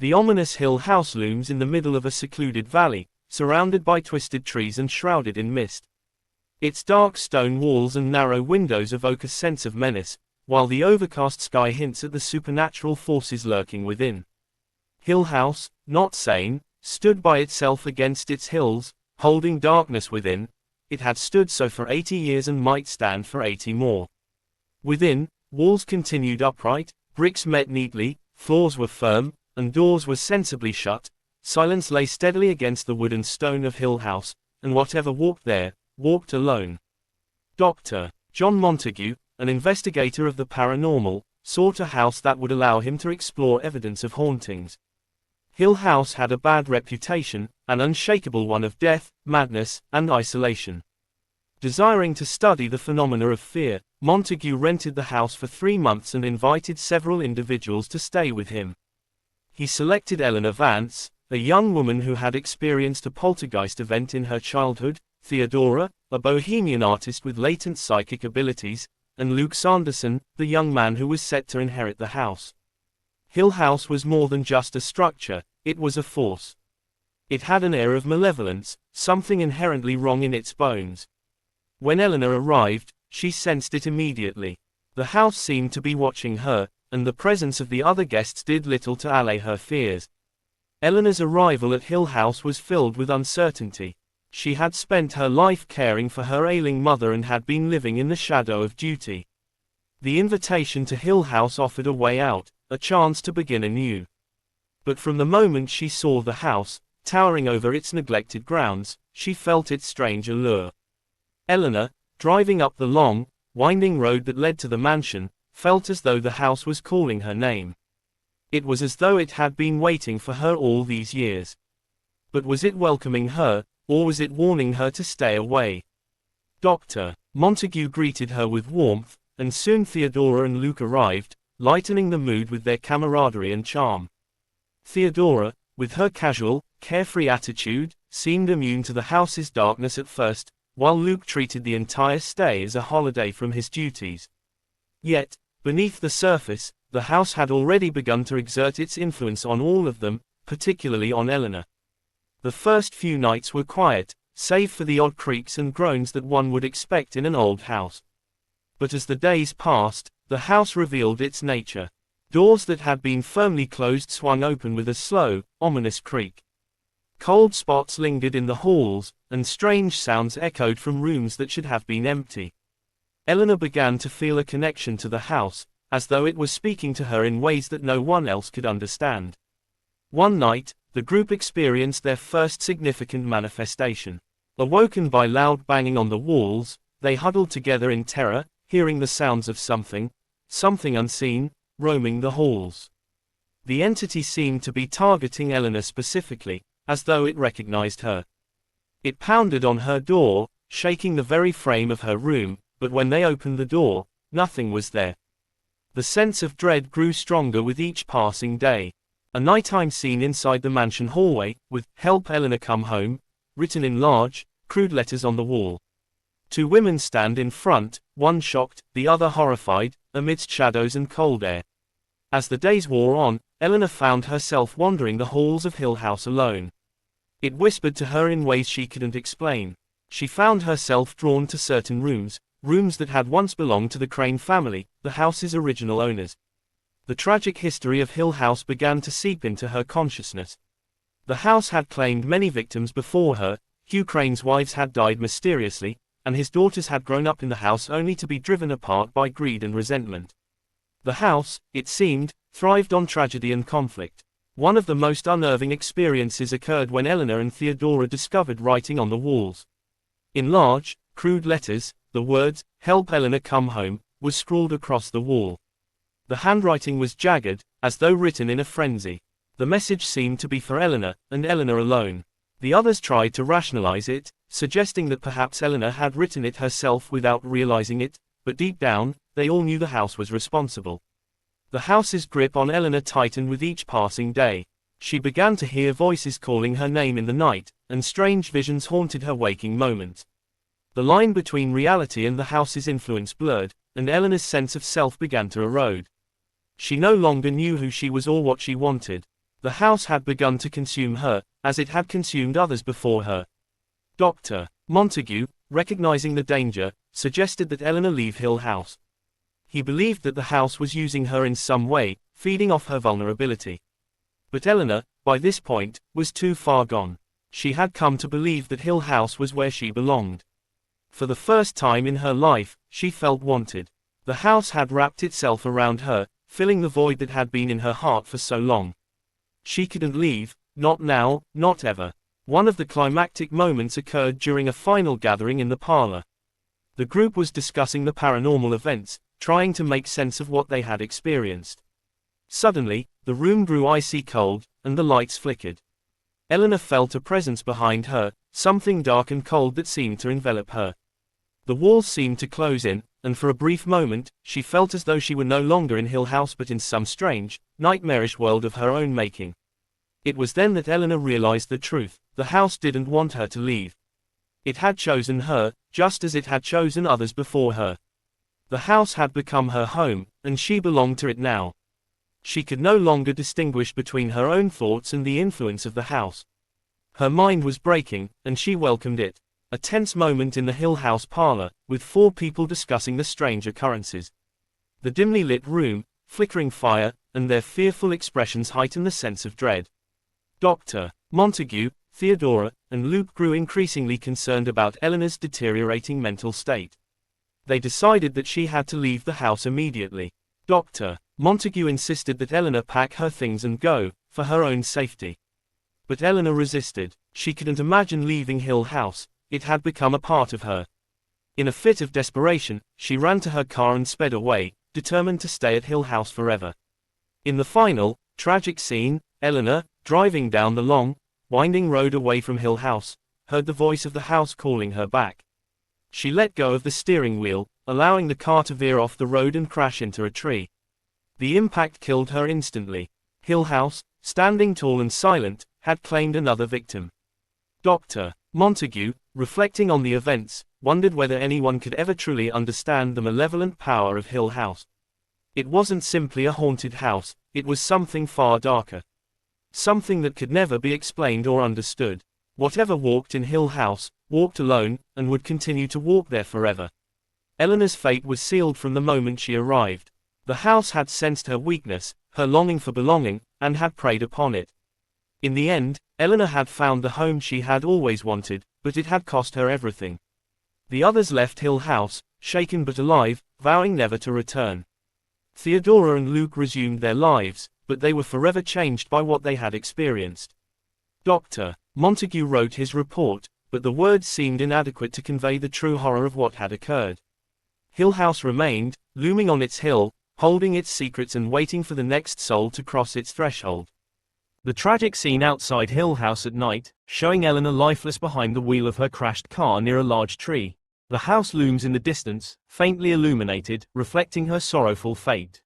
The ominous Hill House looms in the middle of a secluded valley, surrounded by twisted trees and shrouded in mist. Its dark stone walls and narrow windows evoke a sense of menace, while the overcast sky hints at the supernatural forces lurking within. Hill House, not sane, stood by itself against its hills, holding darkness within. It had stood so for 80 years and might stand for 80 more. Within, walls continued upright, bricks met neatly, floors were firm, and doors were sensibly shut. Silence lay steadily against the wood and stone of Hill House, and whatever walked there, walked alone. Dr. John Montague, an investigator of the paranormal, sought a house that would allow him to explore evidence of hauntings. Hill House had a bad reputation, an unshakable one of death, madness, and isolation. Desiring to study the phenomena of fear, Montague rented the house for 3 months and invited several individuals to stay with him. He selected Eleanor Vance, a young woman who had experienced a poltergeist event in her childhood, Theodora, a bohemian artist with latent psychic abilities, and Luke Sanderson, the young man who was set to inherit the house. Hill House was more than just a structure, it was a force. It had an air of malevolence, something inherently wrong in its bones. When Eleanor arrived, she sensed it immediately. The house seemed to be watching her, and the presence of the other guests did little to allay her fears. Eleanor's arrival at Hill House was filled with uncertainty. She had spent her life caring for her ailing mother and had been living in the shadow of duty. The invitation to Hill House offered a way out, a chance to begin anew. But from the moment she saw the house, towering over its neglected grounds, she felt its strange allure. Eleanor, driving up the long, winding road that led to the mansion, felt as though the house was calling her name. It was as though it had been waiting for her all these years. But was it welcoming her, or was it warning her to stay away? Dr. Montague greeted her with warmth, and soon Theodora and Luke arrived, lightening the mood with their camaraderie and charm. Theodora, with her casual, carefree attitude, seemed immune to the house's darkness at first, while Luke treated the entire stay as a holiday from his duties. Yet, beneath the surface, the house had already begun to exert its influence on all of them, particularly on Eleanor. The first few nights were quiet, save for the odd creaks and groans that one would expect in an old house. But as the days passed, the house revealed its nature. Doors that had been firmly closed swung open with a slow, ominous creak. Cold spots lingered in the halls, and strange sounds echoed from rooms that should have been empty. Eleanor began to feel a connection to the house, as though it was speaking to her in ways that no one else could understand. One night, the group experienced their first significant manifestation. Awoken by loud banging on the walls, they huddled together in terror, hearing the sounds of something unseen, roaming the halls. The entity seemed to be targeting Eleanor specifically, as though it recognized her. It pounded on her door, shaking the very frame of her room, but when they opened the door, nothing was there. The sense of dread grew stronger with each passing day. A nighttime scene inside the mansion hallway, with "Help Eleanor Come Home" written in large, crude letters on the wall. 2 women stand in front, one shocked, the other horrified, amidst shadows and cold air. As the days wore on, Eleanor found herself wandering the halls of Hill House alone. It whispered to her in ways she couldn't explain. She found herself drawn to certain rooms that had once belonged to the Crain family, the house's original owners. The tragic history of Hill House began to seep into her consciousness. The house had claimed many victims before her. Hugh Crain's wives had died mysteriously, and his daughters had grown up in the house only to be driven apart by greed and resentment. The house, it seemed, thrived on tragedy and conflict. One of the most unnerving experiences occurred when Eleanor and Theodora discovered writing on the walls. In large, crude letters, the words, "Help Eleanor Come Home," was scrawled across the wall. The handwriting was jagged, as though written in a frenzy. The message seemed to be for Eleanor, and Eleanor alone. The others tried to rationalize it, suggesting that perhaps Eleanor had written it herself without realizing it, but deep down, they all knew the house was responsible. The house's grip on Eleanor tightened with each passing day. She began to hear voices calling her name in the night, and strange visions haunted her waking moments. The line between reality and the house's influence blurred, and Eleanor's sense of self began to erode. She no longer knew who she was or what she wanted. The house had begun to consume her, as it had consumed others before her. Dr. Montague, recognizing the danger, suggested that Eleanor leave Hill House. He believed that the house was using her in some way, feeding off her vulnerability. But Eleanor, by this point, was too far gone. She had come to believe that Hill House was where she belonged. For the first time in her life, she felt wanted. The house had wrapped itself around her, filling the void that had been in her heart for so long. She couldn't leave, not now, not ever. One of the climactic moments occurred during a final gathering in the parlor. The group was discussing the paranormal events, trying to make sense of what they had experienced. Suddenly, the room grew icy cold, and the lights flickered. Eleanor felt a presence behind her, something dark and cold that seemed to envelop her. The walls seemed to close in, and for a brief moment, she felt as though she were no longer in Hill House but in some strange, nightmarish world of her own making. It was then that Eleanor realized the truth: the house didn't want her to leave. It had chosen her, just as it had chosen others before her. The house had become her home, and she belonged to it now. She could no longer distinguish between her own thoughts and the influence of the house. Her mind was breaking, and she welcomed it. A tense moment in the Hill House parlor, with 4 people discussing the strange occurrences. The dimly lit room, flickering fire, and their fearful expressions heightened the sense of dread. Dr. Montague, Theodora, and Luke grew increasingly concerned about Eleanor's deteriorating mental state. They decided that she had to leave the house immediately. Dr. Montague insisted that Eleanor pack her things and go, for her own safety. But Eleanor resisted. She couldn't imagine leaving Hill House. It had become a part of her. In a fit of desperation, she ran to her car and sped away, determined to stay at Hill House forever. In the final, tragic scene, Eleanor, driving down the long, winding road away from Hill House, heard the voice of the house calling her back. She let go of the steering wheel, allowing the car to veer off the road and crash into a tree. The impact killed her instantly. Hill House, standing tall and silent, had claimed another victim. Dr. Montague, reflecting on the events, wondered whether anyone could ever truly understand the malevolent power of Hill House. It wasn't simply a haunted house, it was something far darker. Something that could never be explained or understood. Whatever walked in Hill House, walked alone, and would continue to walk there forever. Eleanor's fate was sealed from the moment she arrived. The house had sensed her weakness, her longing for belonging, and had preyed upon it. In the end, Eleanor had found the home she had always wanted, but it had cost her everything. The others left Hill House, shaken but alive, vowing never to return. Theodora and Luke resumed their lives, but they were forever changed by what they had experienced. Dr. Montague wrote his report, but the words seemed inadequate to convey the true horror of what had occurred. Hill House remained, looming on its hill, holding its secrets and waiting for the next soul to cross its threshold. The tragic scene outside Hill House at night, showing Eleanor lifeless behind the wheel of her crashed car near a large tree. The house looms in the distance, faintly illuminated, reflecting her sorrowful fate.